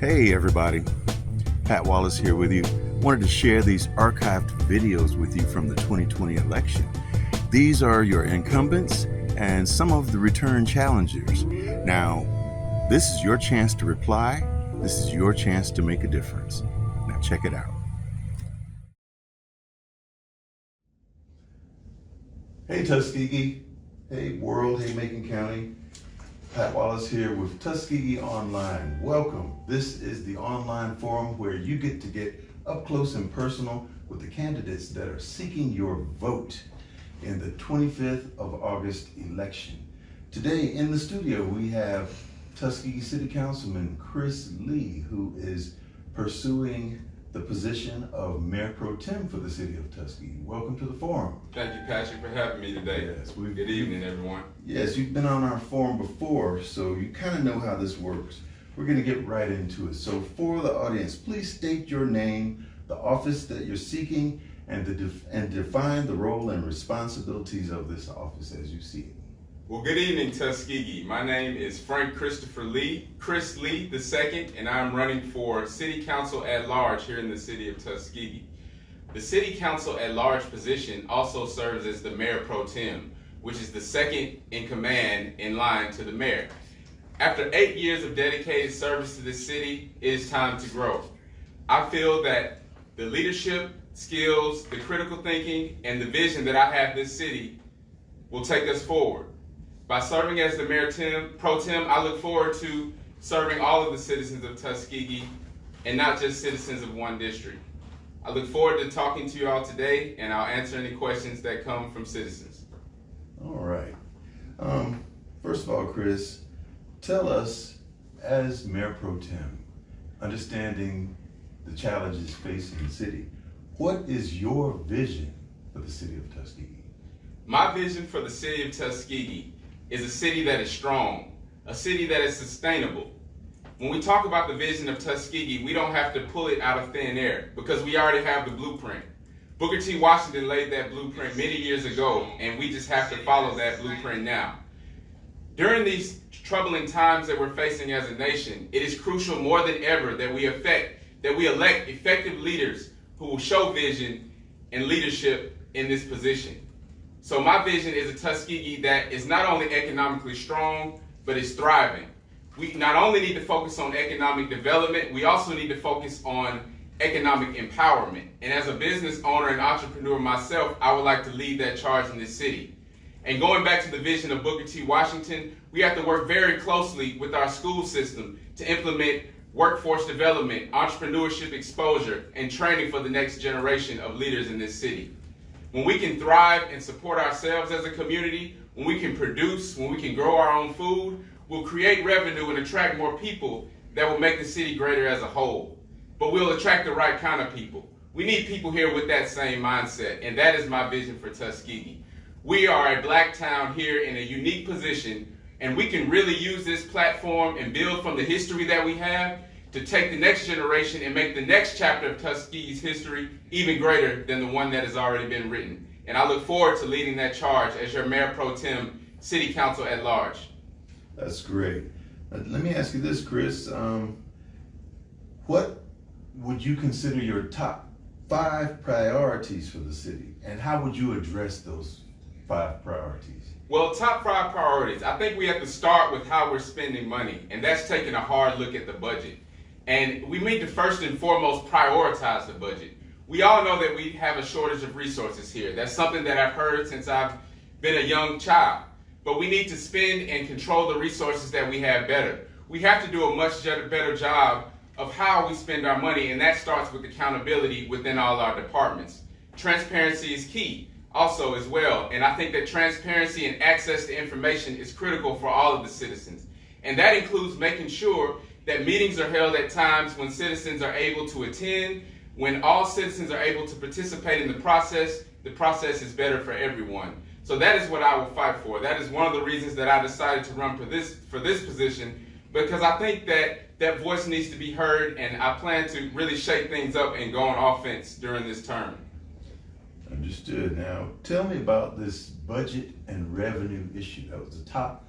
Hey everybody, Pat Wallace here with you. Wanted to share these archived videos with you from the 2020 election. These are your incumbents and some of the return challengers. Now, this is your chance to reply. This is your chance to make a difference. Now check it out. Hey Tuskegee, hey world, hey Macon County. Pat Wallace here with Tuskegee Online. Welcome. This is the online forum where you get to get up close and personal with the candidates that are seeking your vote in the 25th of August election. Today in the studio we have Tuskegee City Councilman Chris Lee, who is pursuing the position of Mayor Pro Tem for the city of Tuskegee. Welcome to the forum. Thank you, Patrick, for having me today. Yes, Good evening, everyone. Yes, you've been on our forum before, so you kind of know how this works. We're going to get right into it. So for the audience, please state your name, the office that you're seeking, and define the role and responsibilities of this office as you see it. Well, good evening, Tuskegee. My name is Frank Christopher Lee, Chris Lee II, and I'm running for City Council at Large here in the city of Tuskegee. The City Council at Large position also serves as the Mayor Pro Tem, which is the second in command in line to the mayor. After 8 years of dedicated service to this city, it is time to grow. I feel that the leadership, skills, the critical thinking, and the vision that I have this city will take us forward. By serving as the Mayor Pro Tem, I look forward to serving all of the citizens of Tuskegee and not just citizens of one district. I look forward to talking to you all today, and I'll answer any questions that come from citizens. All right. First of all, Chris, tell us, as Mayor Pro Tem, understanding the challenges facing the city, what is your vision for the city of Tuskegee? My vision for the city of Tuskegee is a city that is strong, a city that is sustainable. When we talk about the vision of Tuskegee, we don't have to pull it out of thin air because we already have the blueprint. Booker T. Washington laid that blueprint many years ago, and we just have to follow that blueprint now. During these troubling times that we're facing as a nation, it is crucial more than ever that we elect effective leaders who will show vision and leadership in this position. So my vision is a Tuskegee that is not only economically strong, but is thriving. We not only need to focus on economic development, we also need to focus on economic empowerment. And as a business owner and entrepreneur myself, I would like to lead that charge in this city. And going back to the vision of Booker T. Washington, we have to work very closely with our school system to implement workforce development, entrepreneurship exposure, and training for the next generation of leaders in this city. When we can thrive and support ourselves as a community, when we can produce, when we can grow our own food, we'll create revenue and attract more people that will make the city greater as a whole. But we'll attract the right kind of people. We need people here with that same mindset, and that is my vision for Tuskegee. We are a black town here in a unique position, and we can really use this platform and build from the history that we have to take the next generation and make the next chapter of Tuskegee's history even greater than the one that has already been written. And I look forward to leading that charge as your Mayor Pro Tem, City Council at Large. That's great. Let me ask you this, Chris. What would you consider your top 5 priorities for the city, and how would you address those 5 priorities? Well, top 5 priorities. I think we have to start with how we're spending money, and that's taking a hard look at the budget. And we need to first and foremost prioritize the budget. We all know that we have a shortage of resources here. That's something that I've heard since I've been a young child. But we need to spend and control the resources that we have better. We have to do a much better job of how we spend our money, and that starts with accountability within all our departments. Transparency is key also as well, and I think that transparency and access to information is critical for all of the citizens. And that includes making sure that meetings are held at times when citizens are able to attend. When all citizens are able to participate in the process is better for everyone. So that is what I will fight for. That is one of the reasons that I decided to run for this position, because I think that that voice needs to be heard, and I plan to really shake things up and go on offense during this term. Understood. Now, tell me about this budget and revenue issue. That was the top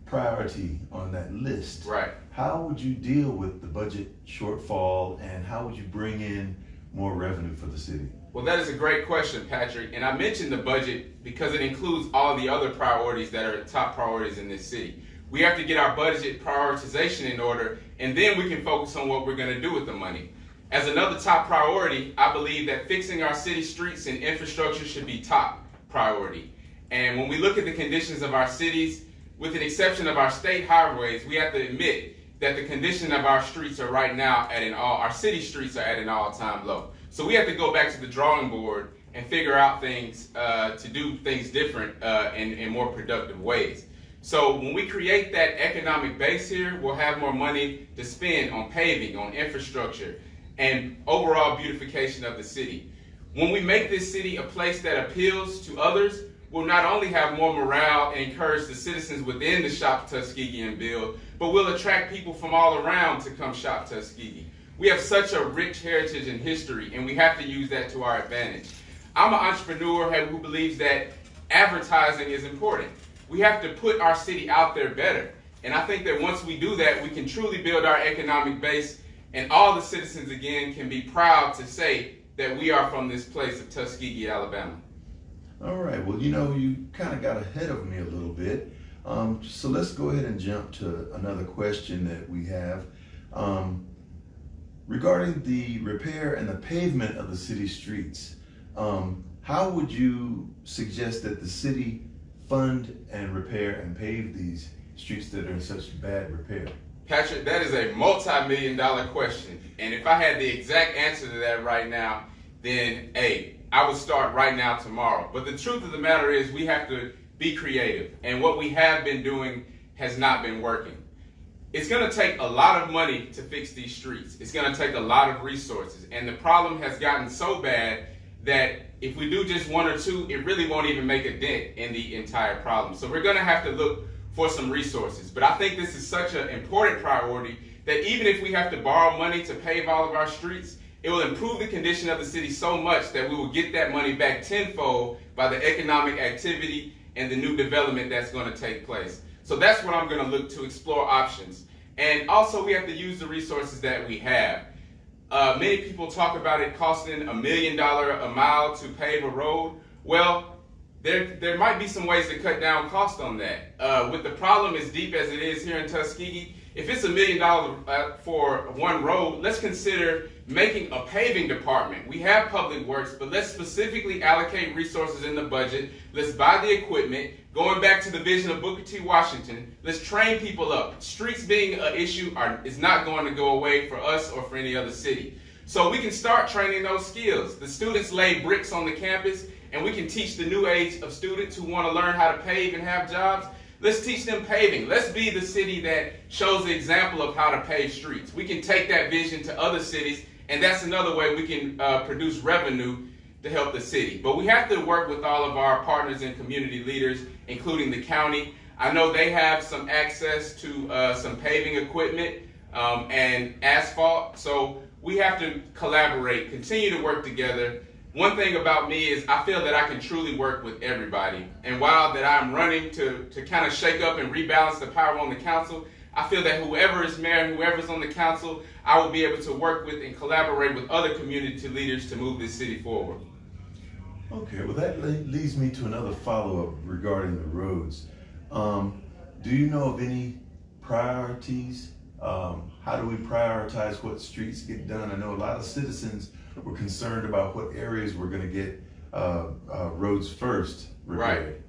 priority on that list. Right. how would you deal with the budget shortfall, and how would you bring in more revenue for the city? Well, that is a great question, Patrick. And I mentioned the budget because it includes all the other priorities that are top priorities in this city. We have to get our budget prioritization in order, and then we can focus on what we're going to do with the money. As another top priority, I believe that fixing our city streets and infrastructure should be top priority. And when we look at the conditions of our cities, with an exception of our state highways, we have to admit that the condition of our streets are right now our city streets are at an all-time low. So we have to go back to the drawing board and figure out things to do things different in more productive ways. So when we create that economic base here, we'll have more money to spend on paving, on infrastructure, and overall beautification of the city. When we make this city a place that appeals to others, we'll not only have more morale and encourage the citizens within the Shop Tuskegee and Build, but we'll attract people from all around to come shop Tuskegee. We have such a rich heritage and history, and we have to use that to our advantage. I'm an entrepreneur who believes that advertising is important. We have to put our city out there better. And I think that once we do that, we can truly build our economic base, and all the citizens, again, can be proud to say that we are from this place of Tuskegee, Alabama. All right, well, you kind of got ahead of me a little bit. So let's go ahead and jump to another question that we have. Regarding the repair and the pavement of the city streets, how would you suggest that the city fund and repair and pave these streets that are in such bad repair? Patrick, that is a multi-million-dollar question. And if I had the exact answer to that right now, then I would start right now tomorrow. But the truth of the matter is we have to be creative. And what we have been doing has not been working. It's going to take a lot of money to fix these streets. It's going to take a lot of resources. And the problem has gotten so bad that if we do just one or two, it really won't even make a dent in the entire problem. So we're going to have to look for some resources. But I think this is such an important priority that even if we have to borrow money to pave all of our streets, it will improve the condition of the city so much that we will get that money back tenfold by the economic activity and the new development that's going to take place. So that's what I'm going to look to explore options. And also we have to use the resources that we have. Many people talk about it costing $1 million a mile to pave a road. Well, there might be some ways to cut down cost on that. With the problem as deep as it is here in Tuskegee, if it's $1 million for one road, let's consider making a paving department. We have public works, but let's specifically allocate resources in the budget. Let's buy the equipment. Going back to the vision of Booker T. Washington, let's train people up. Streets being an issue is not going to go away for us or for any other city. So we can start training those skills. The students lay bricks on the campus, and we can teach the new age of students who want to learn how to pave and have jobs. Let's teach them paving. Let's be the city that shows the example of how to pave streets. We can take that vision to other cities, and that's another way we can produce revenue to help the city. But we have to work with all of our partners and community leaders, including the county. I know they have some access to some paving equipment and asphalt, so we have to collaborate, continue to work together. One thing about me is I feel that I can truly work with everybody. And while that I'm running to kind of shake up and rebalance the power on the council, I feel that whoever is mayor and whoever's on the council, I will be able to work with and collaborate with other community leaders to move this city forward. Okay, well that leads me to another follow-up regarding the roads. Do you know of any priorities? How do we prioritize what streets get done? I know a lot of citizens were concerned about what areas we're going to get roads first repaired. Right.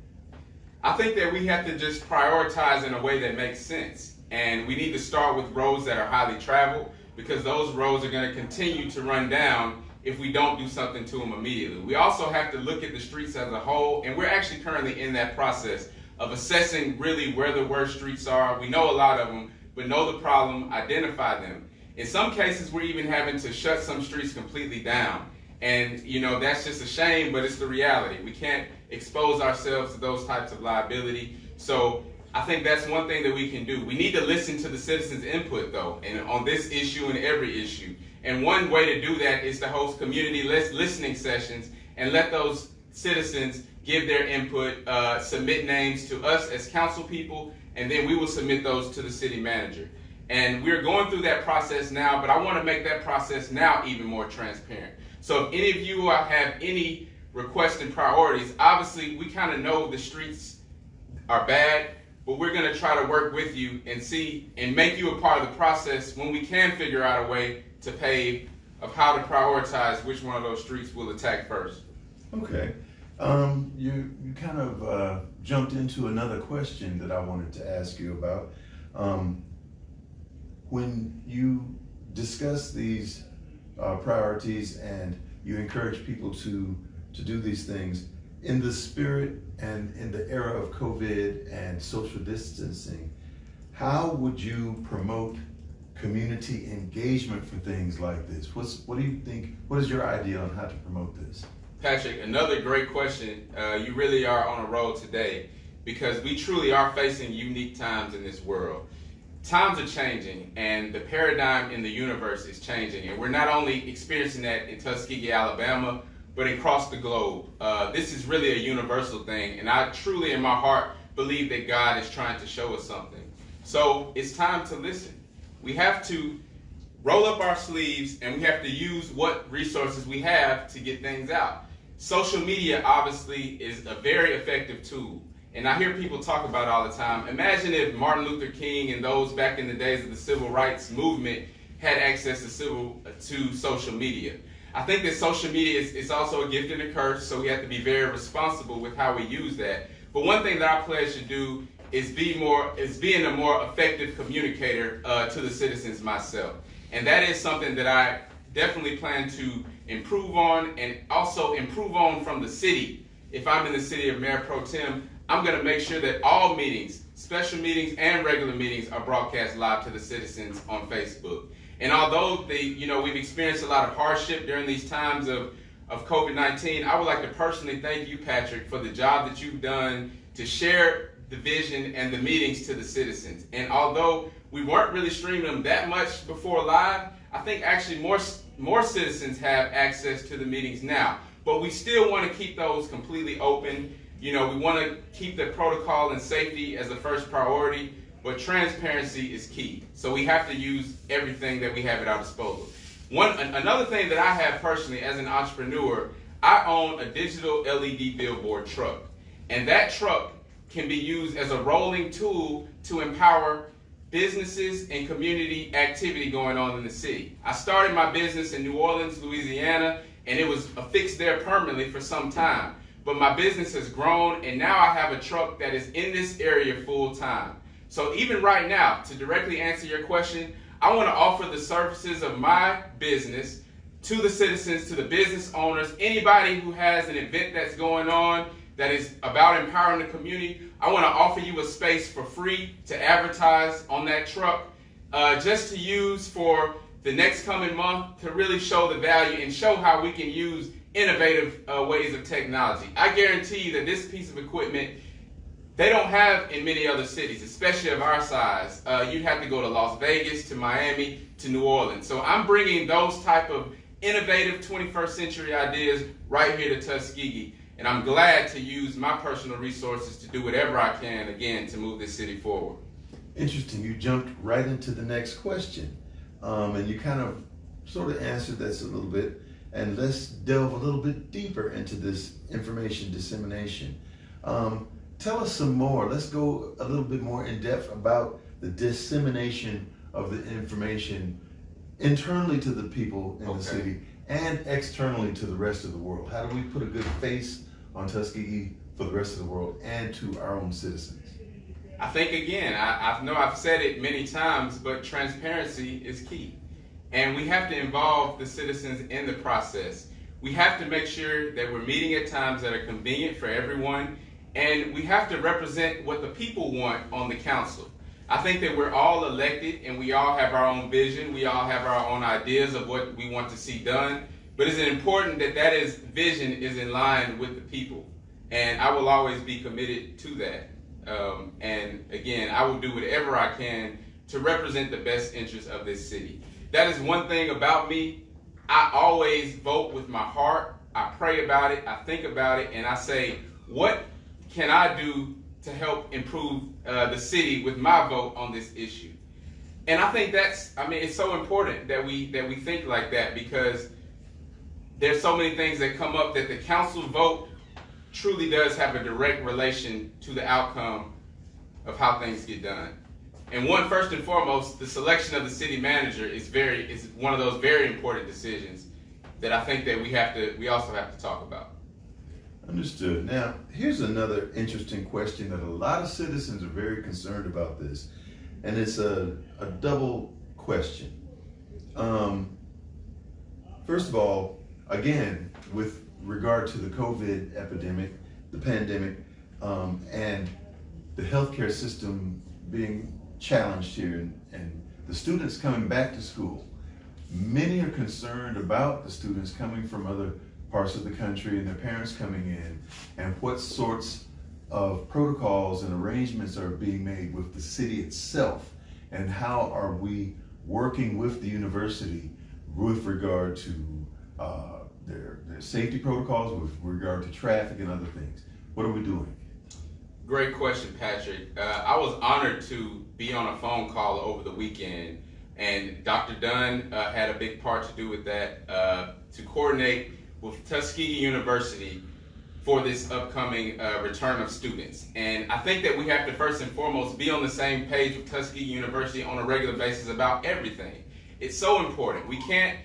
I think that we have to just prioritize in a way that makes sense. And we need to start with roads that are highly traveled, because those roads are going to continue to run down if we don't do something to them immediately. We also have to look at the streets as a whole, and we're actually currently in that process of assessing really where the worst streets are. We know a lot of them, but know the problem, identify them. In some cases, we're even having to shut some streets completely down. And, that's just a shame, but it's the reality. We can't expose ourselves to those types of liability. So I think that's one thing that we can do. We need to listen to the citizens' input, though, and on this issue and every issue. And one way to do that is to host community listening sessions and let those citizens give their input, submit names to us as council people, and then we will submit those to the city manager. And we're going through that process now, but I want to make that process now even more transparent. So if any of you have any requests and priorities, obviously we kind of know the streets are bad, but we're going to try to work with you and see and make you a part of the process when we can figure out a way to pave of how to prioritize which one of those streets we'll attack first. Okay. You kind of jumped into another question that I wanted to ask you about. When you discuss these priorities and you encourage people to do these things, in the spirit and in the era of COVID and social distancing, how would you promote community engagement for things like this? What do you think? What is your idea on how to promote this? Patrick, another great question. You really are on a roll today because we truly are facing unique times in this world. Times are changing and the paradigm in the universe is changing, and we're not only experiencing that in Tuskegee, Alabama, but across the globe. This is really a universal thing, and I truly in my heart believe that God is trying to show us something. So it's time to listen. We have to roll up our sleeves and we have to use what resources we have to get things out. Social media obviously is a very effective tool, and I hear people talk about it all the time. Imagine if Martin Luther King and those back in the days of the civil rights movement had access to social media. I think that social media is also a gift and a curse, so we have to be very responsible with how we use that. But one thing that I pledge to do is being a more effective communicator to the citizens myself. And that is something that I definitely plan to improve on, and also improve on from the city. If I'm in the city of Mayor Pro Tem, I'm going to make sure that all meetings, special meetings and regular meetings, are broadcast live to the citizens on Facebook. And although we've experienced a lot of hardship during these times of COVID-19, I would like to personally thank you, Patrick, for the job that you've done to share the vision and the meetings to the citizens. And although we weren't really streaming them that much before live, I think actually more citizens have access to the meetings now. But we still want to keep those completely open. We want to keep the protocol and safety as the first priority, but transparency is key. So we have to use everything that we have at our disposal. Another thing that I have personally as an entrepreneur, I own a digital LED billboard truck. And that truck can be used as a rolling tool to empower businesses and community activity going on in the city. I started my business in New Orleans, Louisiana, and it was affixed there permanently for some time. But my business has grown, and now I have a truck that is in this area full time. So even right now, to directly answer your question, I want to offer the services of my business to the citizens, to the business owners, anybody who has an event that's going on that is about empowering the community. I want to offer you a space for free to advertise on that truck, just to use for the next coming month to really show the value and show how we can use innovative ways of technology. I guarantee you that this piece of equipment they don't have in many other cities, especially of our size. You'd have to go to Las Vegas, to Miami, to New Orleans. So I'm bringing those type of innovative 21st century ideas right here to Tuskegee. And I'm glad to use my personal resources to do whatever I can, again, to move this city forward. Interesting. You jumped right into the next question. And you kind of sort of answered this a little bit. And let's delve a little bit deeper into this information dissemination. Tell us some more. Let's go a little bit more in depth about the dissemination of the information internally to the people in the city and externally to the rest of the world. How do we put a good face on Tuskegee for the rest of the world and to our own citizens? I think, again, I know I've said it many times, but transparency is key. And we have to involve the citizens in the process. We have to make sure that we're meeting at times that are convenient for everyone, and we have to represent what the people want on the council. I think that we're all elected and we all have our own vision. We all have our own ideas of what we want to see done. But it's important that vision is in line with the people. And I will always be committed to that. And again, I will do whatever I can to represent the best interests of this city. That is one thing about me. I always vote with my heart. I pray about it. I think about it. And I say, what can I do to help improve the city with my vote on this issue? And I think it's so important that we think like that, because there's so many things that come up that the council vote truly does have a direct relation to the outcome of how things get done. And first and foremost, the selection of the city manager is one of those very important decisions that I think that we also have to talk about. Understood. Now, here's another interesting question that a lot of citizens are very concerned about this, and it's a double question. First of all, again, with regard to the COVID epidemic, the pandemic, and the healthcare system being challenged here, and the students coming back to school, many are concerned about the students coming from other parts of the country and their parents coming in, and what sorts of protocols and arrangements are being made with the city itself, and how are we working with the university with regard to their safety protocols, with regard to traffic and other things. What are we doing? Great question, Patrick. I was honored to be on a phone call over the weekend, and Dr. Dunn had a big part to do with that, to coordinate with Tuskegee University for this upcoming return of students. And I think that we have to first and foremost be on the same page with Tuskegee University on a regular basis about everything. It's so important. We can't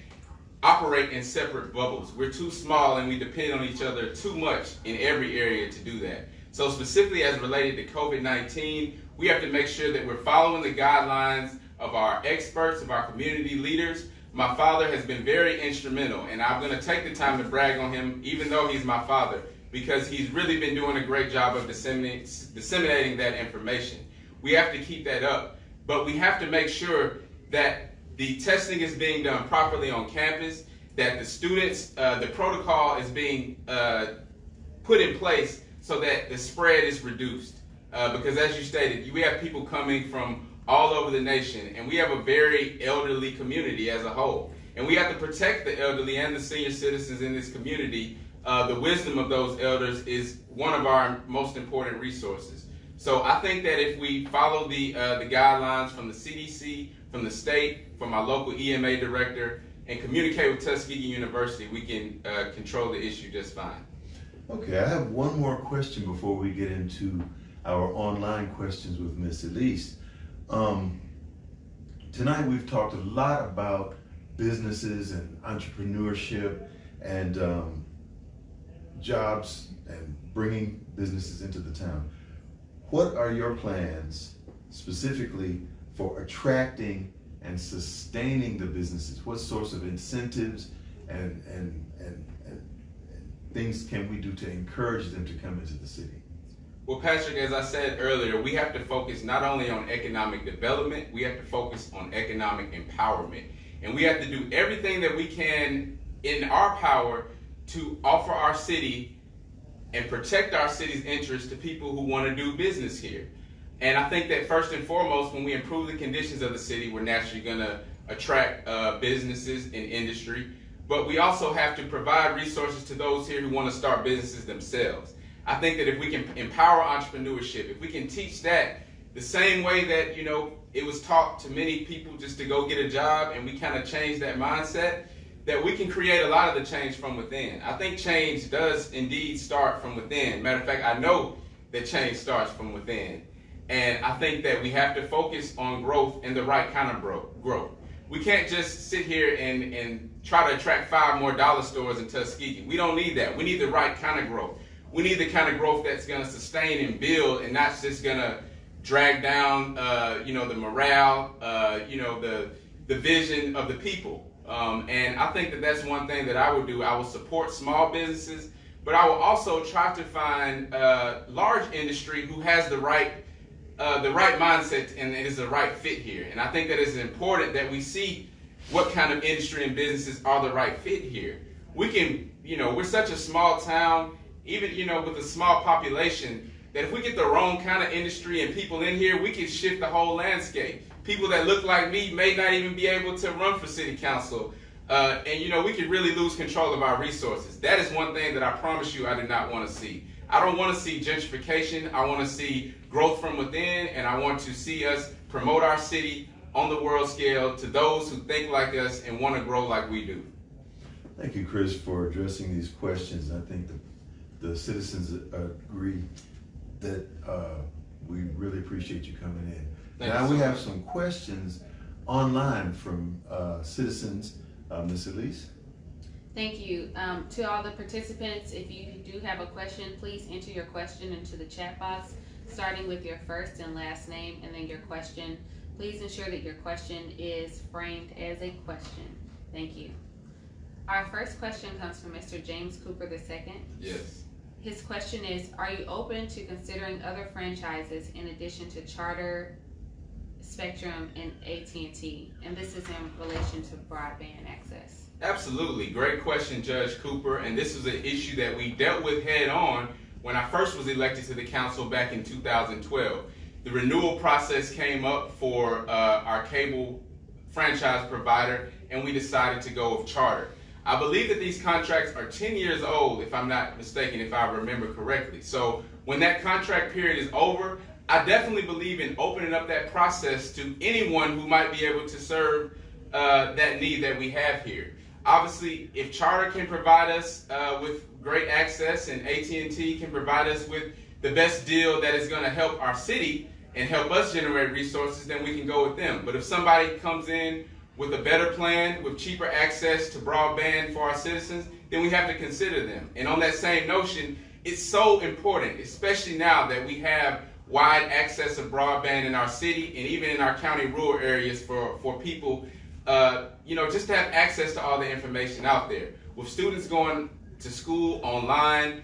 operate in separate bubbles. We're too small and we depend on each other too much in every area to do that. So specifically as related to COVID-19, we have to make sure that we're following the guidelines of our experts, of our community leaders. My father has been very instrumental, and I'm going to take the time to brag on him, even though he's my father, because he's really been doing a great job of disseminating that information. We have to keep that up, but we have to make sure that the testing is being done properly on campus, that the students, the protocol is being put in place so that the spread is reduced. Because as you stated, we have people coming from all over the nation, and we have a very elderly community as a whole. And we have to protect the elderly and the senior citizens in this community. The wisdom of those elders is one of our most important resources. So I think that if we follow the guidelines from the CDC, from the state, from our local EMA director, and communicate with Tuskegee University, we can control the issue just fine. Okay, I have one more question before we get into our online questions with Miss Elise. Tonight we've talked a lot about businesses and entrepreneurship and jobs and bringing businesses into the town. What are your plans specifically for attracting and sustaining the businesses? What sorts of incentives and things can we do to encourage them to come into the city? Well, Patrick, as I said earlier, we have to focus not only on economic development, we have to focus on economic empowerment. And we have to do everything that we can in our power to offer our city and protect our city's interests to people who want to do business here. And I think that first and foremost, when we improve the conditions of the city, we're naturally going to attract businesses and industry. But we also have to provide resources to those here who want to start businesses themselves. I think that if we can empower entrepreneurship, if we can teach that the same way that, it was taught to many people just to go get a job, and we kind of change that mindset, that we can create a lot of the change from within. I think change does indeed start from within. Matter of fact, I know that change starts from within. And I think that we have to focus on growth and the right kind of growth. We can't just sit here and try to attract 5 more dollar stores in Tuskegee. We don't need that. We need the right kind of growth. We need the kind of growth that's going to sustain and build, and not just going to drag down, the morale, the vision of the people. And I think that that's one thing that I would do. I will support small businesses, but I will also try to find large industry who has the right mindset and is the right fit here. And I think that it's important that we see what kind of industry and businesses are the right fit here. We can, we're such a small town, even, with a small population, that if we get the wrong kind of industry and people in here, we can shift the whole landscape. People that look like me may not even be able to run for city council. And we could really lose control of our resources. That is one thing that I promise you I do not want to see. I don't want to see gentrification. I want to see growth from within, and I want to see us promote our city on the world scale to those who think like us and want to grow like we do. Thank you, Chris, for addressing these questions. I think the citizens agree that we really appreciate you coming in. Now we have some questions online from citizens. Ms. Elise? Thank you. To all the participants, if you do have a question, please enter your question into the chat box, starting with your first and last name and then your question. Please ensure that your question is framed as a question. Thank you. Our first question comes from Mr. James Cooper II. Yes. His question is, are you open to considering other franchises in addition to Charter, Spectrum, and AT&T? And this is in relation to broadband access. Absolutely. Great question, Judge Cooper. And this is an issue that we dealt with head on when I first was elected to the council back in 2012. The renewal process came up for our cable franchise provider, and we decided to go with Charter. I believe that these contracts are 10 years old, if I'm not mistaken, if I remember correctly. So when that contract period is over, I definitely believe in opening up that process to anyone who might be able to serve that need that we have here. Obviously, if Charter can provide us with great access and AT&T can provide us with the best deal that is going to help our city and help us generate resources, then we can go with them. But if somebody comes in with a better plan, with cheaper access to broadband for our citizens, then we have to consider them. And on that same notion, it's so important, especially now that we have wide access of broadband in our city and even in our county rural areas for people, just to have access to all the information out there. With students going to school online,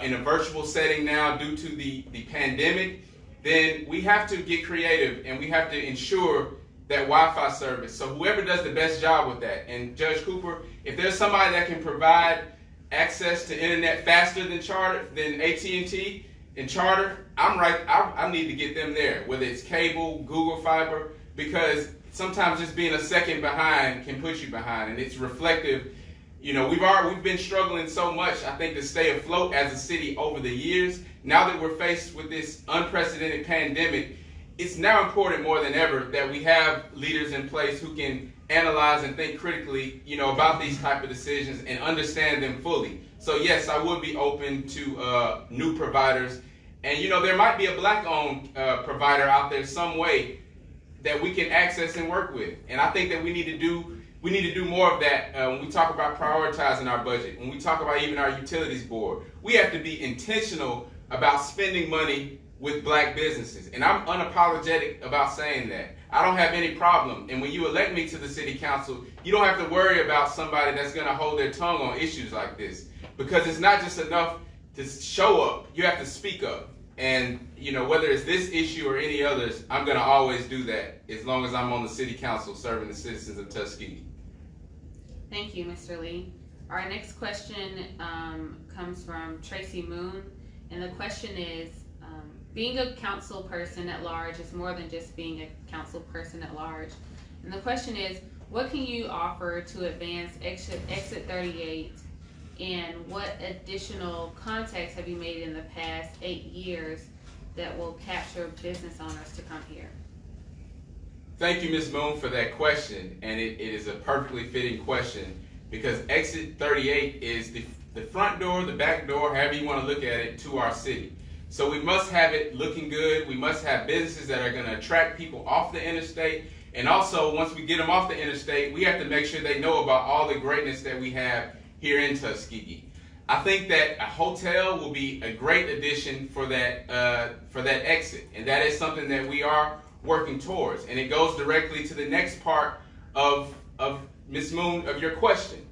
in a virtual setting now due to the pandemic, then we have to get creative and we have to ensure that Wi-Fi service. So whoever does the best job with that. And Judge Cooper, if there's somebody that can provide access to internet faster than Charter, than AT&T and Charter, I'm right. I need to get them there, whether it's cable, Google Fiber, because sometimes just being a second behind can put you behind, and it's reflective. We've been struggling so much, I think, to stay afloat as a city over the years. Now that we're faced with this unprecedented pandemic, it's now important more than ever that we have leaders in place who can analyze and think critically, about these type of decisions and understand them fully. So yes, I would be open to new providers, and there might be a black-owned provider out there some way that we can access and work with. And I think that we need to do more of that when we talk about prioritizing our budget. When we talk about even our utilities board, we have to be intentional about spending money with black businesses. And I'm unapologetic about saying that. I don't have any problem. And when you elect me to the city council, you don't have to worry about somebody that's going to hold their tongue on issues like this. Because it's not just enough to show up. You have to speak up. And, whether it's this issue or any others, I'm going to always do that as long as I'm on the city council serving the citizens of Tuskegee. Thank you, Mr. Lee. Our next question comes from Tracy Moon. And the question is, being a council person at large is more than just being a council person at large. And the question is, what can you offer to advance Exit 38? And what additional contacts have you made in the past 8 years that will capture business owners to come here? Thank you, Ms. Moon, for that question. And it is a perfectly fitting question because Exit 38 is the front door, the back door, however you want to look at it, to our city. So we must have it looking good. We must have businesses that are going to attract people off the interstate. And also, once we get them off the interstate, we have to make sure they know about all the greatness that we have here in Tuskegee. I think that a hotel will be a great addition for that exit, and that is something that we are working towards. And it goes directly to the next part of Ms. Moon, of your question.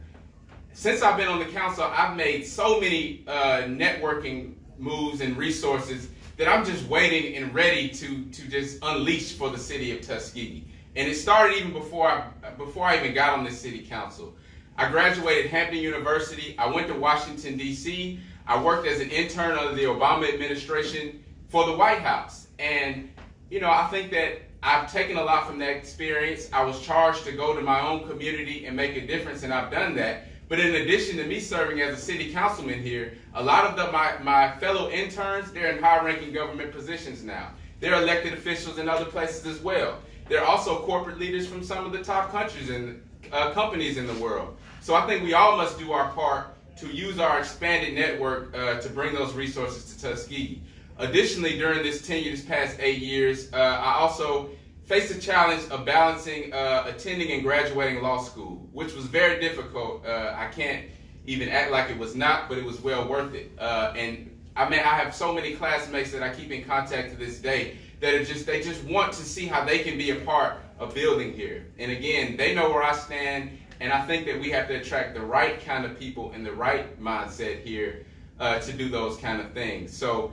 Since I've been on the council, I've made so many networking moves and resources that I'm just waiting and ready to just unleash for the city of Tuskegee. And it started even before I even got on the city council. I graduated Hampton University. I went to Washington, D.C. I worked as an intern under the Obama administration for the White House. And, I think that I've taken a lot from that experience. I was charged to go to my own community and make a difference, and I've done that. But in addition to me serving as a city councilman here, a lot of my fellow interns, they're in high-ranking government positions now. They're elected officials in other places as well. they're also corporate leaders from some of the top countries and companies in the world. So I think we all must do our part to use our expanded network to bring those resources to Tuskegee. Additionally, during this tenure, this past 8 years, I also faced the challenge of balancing attending and graduating law school, which was very difficult. I can't even act like it was not, but it was well worth it. And I have so many classmates that I keep in contact to this day that they just want to see how they can be a part of building here. And again, they know where I stand, and I think that we have to attract the right kind of people and the right mindset here to do those kind of things. So,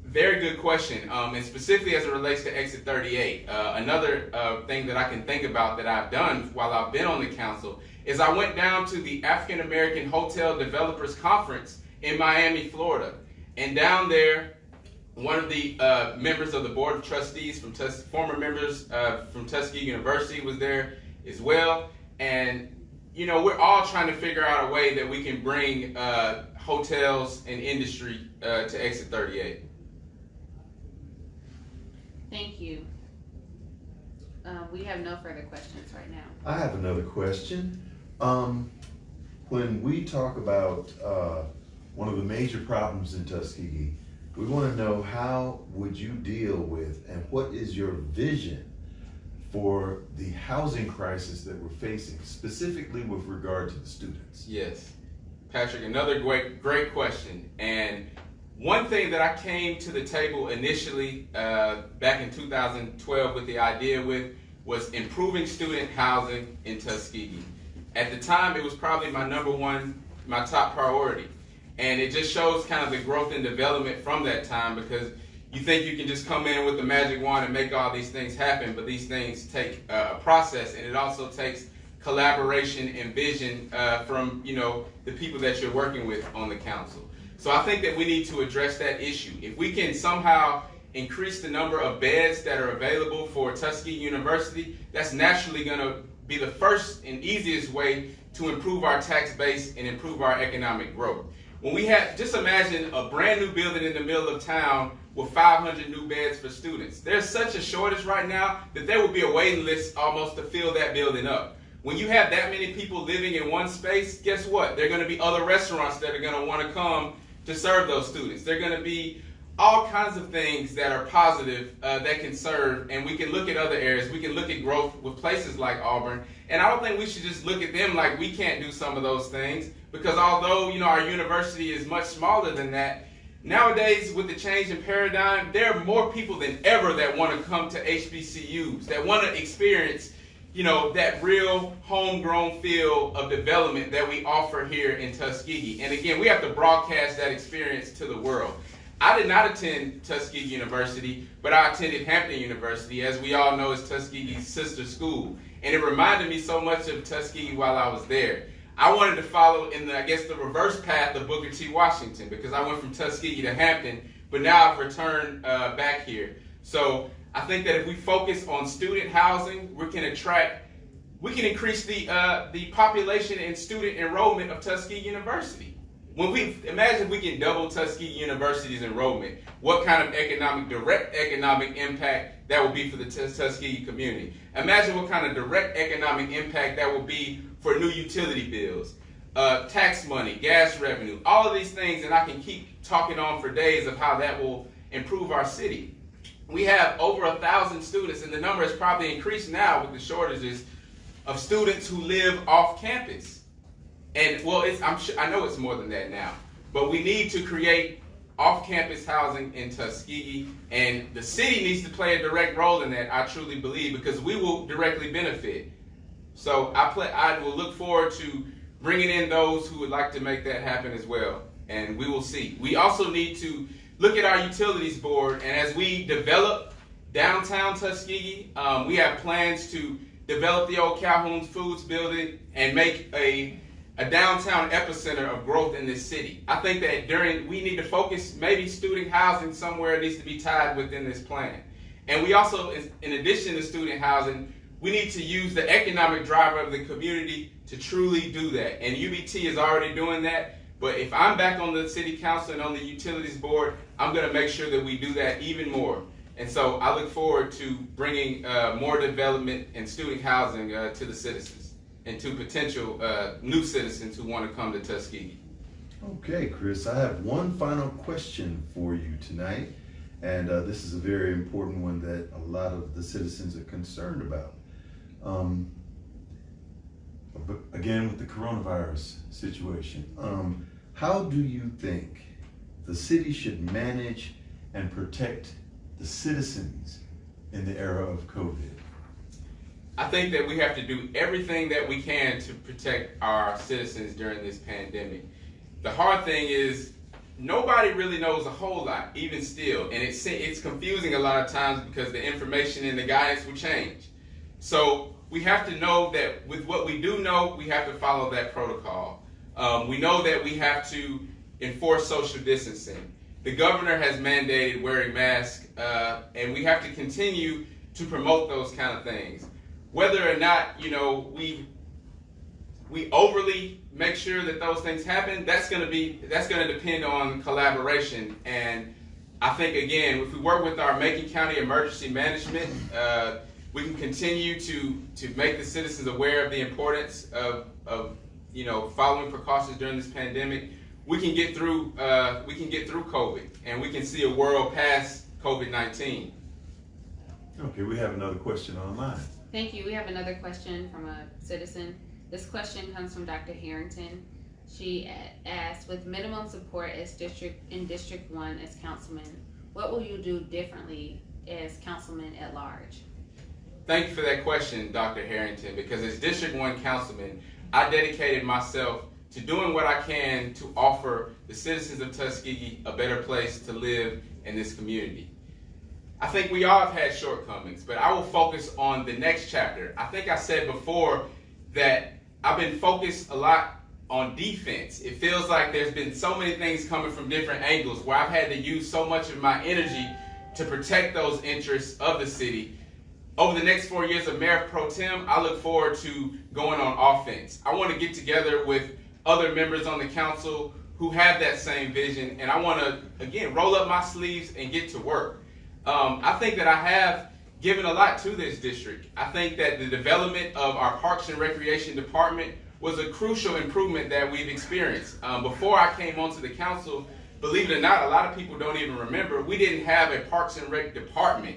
very good question, and specifically as it relates to Exit 38. Another thing that I can think about that I've done while I've been on the council is I went down to the African American Hotel Developers Conference in Miami, Florida. And down there, one of the members of the Board of Trustees from former members from Tuskegee University was there as well. And, you know, we're all trying to figure out a way that we can bring hotels and industry to Exit 38. Thank you. We have no further questions right now. I have another question. When we talk about one of the major problems in Tuskegee, we want to know how would you deal with and what is your vision for the housing crisis that we're facing, specifically with regard to the students? Yes, Patrick, another great question. And one thing that I came to the table initially back in 2012 with the idea was improving student housing in Tuskegee. At the time, it was probably my top priority. And it just shows kind of the growth and development from that time, because you think you can just come in with the magic wand and make all these things happen, but these things take a process, and it also takes collaboration and vision from, you know, the people that you're working with on the council. So I think that we need to address that issue. If we can somehow increase the number of beds that are available for Tuskegee University, that's naturally going to be the first and easiest way to improve our tax base and improve our economic growth. When we have, just imagine a brand new building in the middle of town with 500 new beds for students. There's such a shortage right now that there will be a waiting list almost to fill that building up. When you have that many people living in one space, guess what? There are going to be other restaurants that are going to want to come to serve those students. There are going to be all kinds of things that are positive that can serve, and we can look at other areas. We can look at growth with places like Auburn, and I don't think we should just look at them like we can't do some of those things, because although, you know, our university is much smaller than that, nowadays with the change in paradigm, there are more people than ever that want to come to HBCUs, that want to experience, you know, that real homegrown feel of development that we offer here in Tuskegee. And again, we have to broadcast that experience to the world. I did not attend Tuskegee University, but I attended Hampton University, as we all know is Tuskegee's sister school. And it reminded me so much of Tuskegee while I was there. I wanted to follow in the, I guess, the reverse path of Booker T. Washington, because I went from Tuskegee to Hampton, but now I've returned back here. So I think that if we focus on student housing, we can increase the population and student enrollment of Tuskegee University. Imagine if we can double Tuskegee University's enrollment, what kind of direct economic impact that will be for the Tuskegee community. Imagine what kind of direct economic impact that will be for new utility bills, tax money, gas revenue, all of these things, and I can keep talking on for days of how that will improve our city. We have over 1,000 students, and the number has probably increased now with the shortages of students who live off campus. And well, I know it's more than that now, but we need to create off-campus housing in Tuskegee, and the city needs to play a direct role in that, I truly believe, because we will directly benefit. So I will look forward to bringing in those who would like to make that happen as well, and we will see. We also need to look at our utilities board, and as we develop downtown Tuskegee, we have plans to develop the old Calhoun's Foods building and make a downtown epicenter of growth in this city. I think that we need to focus, maybe student housing somewhere needs to be tied within this plan. And we also, in addition to student housing, we need to use the economic driver of the community to truly do that. And UBT is already doing that, but if I'm back on the city council and on the utilities board, I'm gonna make sure that we do that even more. And so I look forward to bringing more development and student housing to the citizens and to potential new citizens who want to come to Tuskegee. Okay, Chris, I have one final question for you tonight, and this is a very important one that a lot of the citizens are concerned about. Again, with the coronavirus situation, how do you think the city should manage and protect the citizens in the era of COVID? I think that we have to do everything that we can to protect our citizens during this pandemic. The hard thing is nobody really knows a whole lot, even still, and it's confusing a lot of times because the information and the guidance will change. So we have to know that with what we do know, we have to follow that protocol. We know that we have to enforce social distancing. The governor has mandated wearing masks, and we have to continue to promote those kind of things. Whether or not, we overly make sure that those things happen, that's going to depend on collaboration. And I think, again, if we work with our Macon County Emergency Management, we can continue to make the citizens aware of the importance of following precautions during this pandemic. We can get through COVID, and we can see a world past COVID-19. Okay, we have another question online. Thank you. We have another question from a citizen. This question comes from Dr. Harrington. She asked, with minimum support in District 1 as councilman, what will you do differently as councilman at large? Thank you for that question, Dr. Harrington, because as District 1 councilman, I dedicated myself to doing what I can to offer the citizens of Tuskegee a better place to live in this community. I think we all have had shortcomings, but I will focus on the next chapter. I think I said before that I've been focused a lot on defense. It feels like there's been so many things coming from different angles where I've had to use so much of my energy to protect those interests of the city. Over the next 4 years of Mayor Pro Tem, I look forward to going on offense. I want to get together with other members on the council who have that same vision, and I want to, again, roll up my sleeves and get to work. I think that I have given a lot to this district. I think that the development of our Parks and Recreation Department was a crucial improvement that we've experienced. Before I came onto the council, believe it or not, a lot of people don't even remember, we didn't have a Parks and Rec department.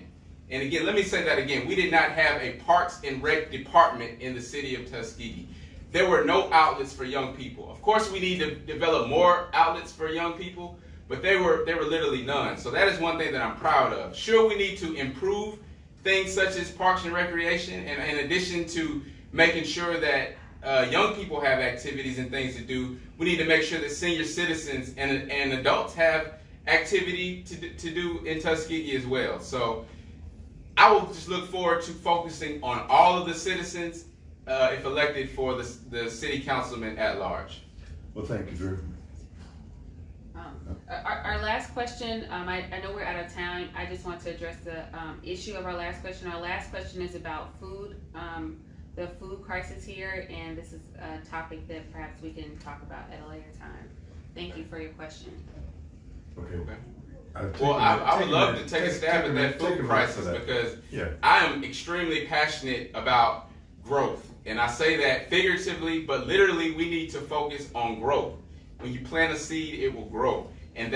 And again, let me say that again. We did not have a Parks and Rec department in the city of Tuskegee. There were no outlets for young people. Of course, we need to develop more outlets for young people, but there were literally none. So that is one thing that I'm proud of. Sure, we need to improve things such as Parks and Recreation, and in addition to making sure that young people have activities and things to do, we need to make sure that senior citizens and adults have activity to do in Tuskegee as well. So I will just look forward to focusing on all of the citizens if elected for the city councilman at large. Well, thank you very much. Our last question, I know we're out of time. I just want to address the issue of our last question. Our last question is about food, the food crisis here, and this is a topic that perhaps we can talk about at a later time. Thank you for your question. Okay. Well, I would love to take a stab at that food crisis because I am extremely passionate about growth. And I say that figuratively, but literally we need to focus on growth. When you plant a seed, it will grow. And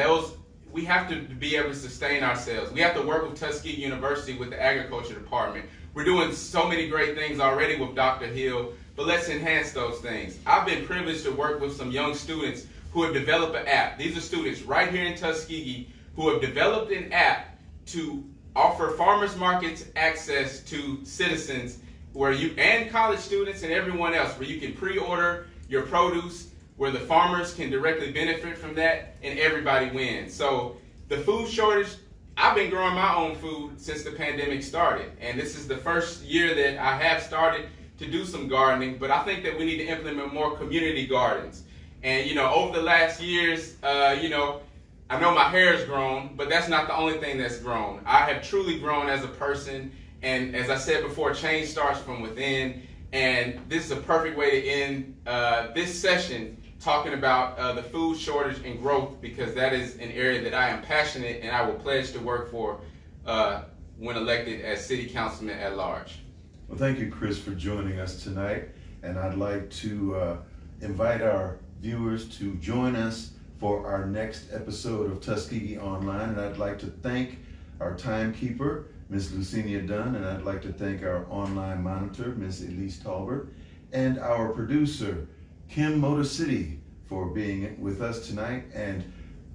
we have to be able to sustain ourselves. We have to work with Tuskegee University with the agriculture department. We're doing so many great things already with Dr. Hill, but let's enhance those things. I've been privileged to work with some young students who have developed an app. These are students right here in Tuskegee who have developed an app to offer farmers markets access to citizens and college students and everyone else, where you can pre-order your produce, where the farmers can directly benefit from that, and everybody wins. So the food shortage, I've been growing my own food since the pandemic started, and this is the first year that I have started to do some gardening, but I think that we need to implement more community gardens. And over the last years, I know my hair has grown, but that's not the only thing that's grown. I have truly grown as a person, and as I said before, change starts from within, and this is a perfect way to end this session talking about the food shortage and growth, because that is an area that I am passionate and I will pledge to work for when elected as city councilman at large. Well, thank you, Chris, for joining us tonight. And I'd like to invite our viewers to join us for our next episode of Tuskegee Online. And I'd like to thank our timekeeper, Ms. Lucinia Dunn, and I'd like to thank our online monitor, Ms. Elise Tolbert, and our producer, Kim Motor City, for being with us tonight. And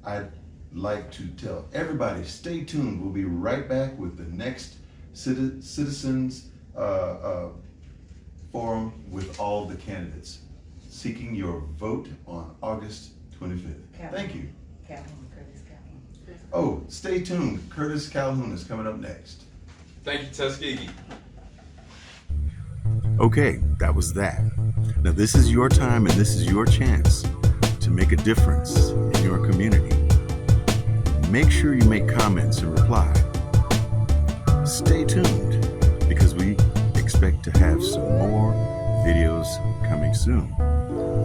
I'd like to tell everybody, stay tuned. We'll be right back with the next Citizens Forum with all the candidates, seeking your vote on August 25th. Thank you. Curtis Calhoun. Oh, stay tuned. Curtis Calhoun is coming up next. Thank you, Tuskegee. Okay, that was that. Now this is your time and this is your chance to make a difference in your community. Make sure you make comments and reply. Stay tuned because we expect to have some more videos coming soon.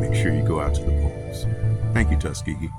Make sure you go out to the polls. Thank you, Tuskegee.